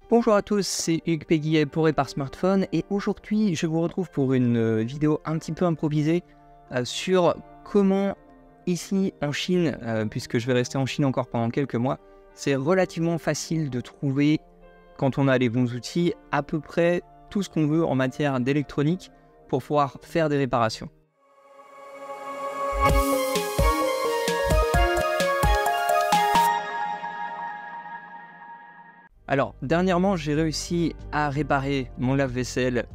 Bonjour à tous, c'est Hugues Péguier pour Répare Smartphone et aujourd'hui je vous retrouve pour une vidéo un petit peu improvisée sur comment ici en Chine, puisque je vais rester en Chine encore pendant quelques mois, c'est relativement facile de trouver, quand on a les bons outils, à peu près tout ce qu'on veut en matière d'électronique pour pouvoir faire des réparations. Alors, dernièrement, j'ai réussi à réparer mon lave-vaisselle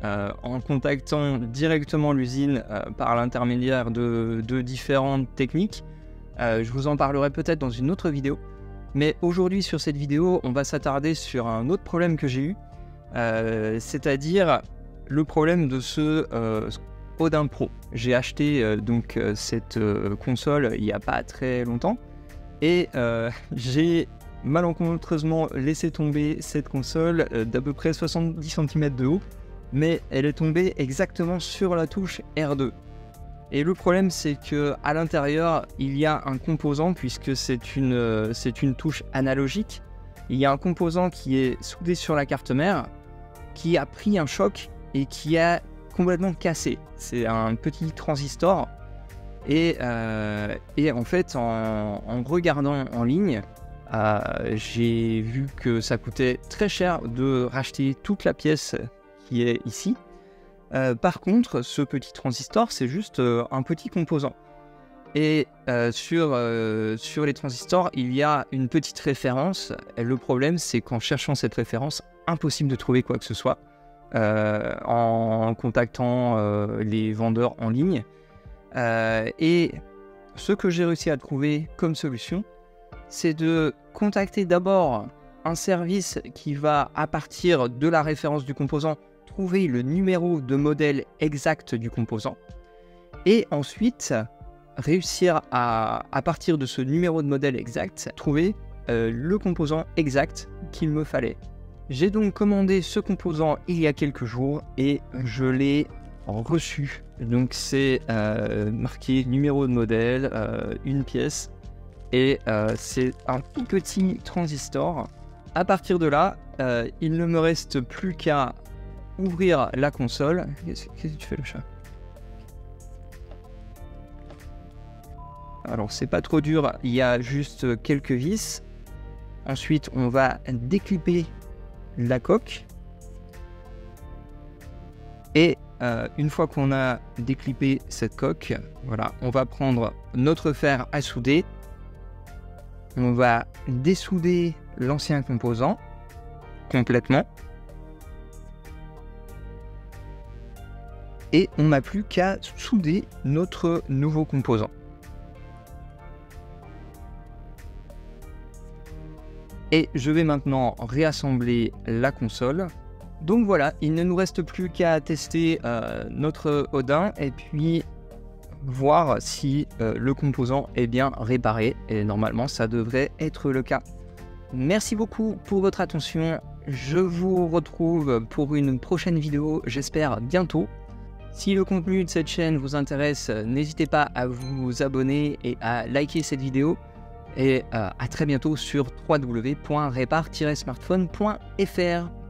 en contactant directement l'usine par l'intermédiaire de différentes techniques. Je vous en parlerai peut-être dans une autre vidéo. Mais aujourd'hui, sur cette vidéo, on va s'attarder sur un autre problème que j'ai eu, c'est-à-dire le problème de ce Odin Pro. J'ai acheté cette console il n'y a pas très longtemps et j'ai malencontreusement laissé tomber cette console d'à peu près 70 cm de haut, mais elle est tombée exactement sur la touche R2. Et le problème, c'est que à l'intérieur, il y a un composant, puisque c'est une touche analogique. Il y a un composant qui est soudé sur la carte mère, qui a pris un choc et qui a complètement cassé. C'est un petit transistor. Et en fait, en regardant en ligne, j'ai vu que ça coûtait très cher de racheter toute la pièce qui est ici. Par contre, ce petit transistor, c'est juste un petit composant. Et sur les transistors, il y a une petite référence. Et le problème, c'est qu'en cherchant cette référence, impossible de trouver quoi que ce soit en contactant les vendeurs en ligne. Et ce que j'ai réussi à trouver comme solution, c'est de contacter d'abord un service qui va, à partir de la référence du composant, trouver le numéro de modèle exact du composant et ensuite réussir à partir de ce numéro de modèle exact, trouver le composant exact qu'il me fallait. J'ai donc commandé ce composant il y a quelques jours et je l'ai reçu. Donc c'est marqué numéro de modèle, une pièce. Et c'est un tout petit transistor. À partir de là, il ne me reste plus qu'à ouvrir la console. Qu'est-ce que tu fais, le chat? Alors, c'est pas trop dur, il y a juste quelques vis. Ensuite, on va déclipper la coque. Et une fois qu'on a déclippé cette coque, voilà, on va prendre notre fer à souder. On va dessouder l'ancien composant complètement. Et on n'a plus qu'à souder notre nouveau composant. Et je vais maintenant réassembler la console. Donc voilà, il ne nous reste plus qu'à tester notre Odin et puis voir si le composant est bien réparé, et normalement ça devrait être le cas. Merci beaucoup pour votre attention, je vous retrouve pour une prochaine vidéo, j'espère bientôt. Si le contenu de cette chaîne vous intéresse, n'hésitez pas à vous abonner et à liker cette vidéo, et à très bientôt sur www.repare-smartphone.fr.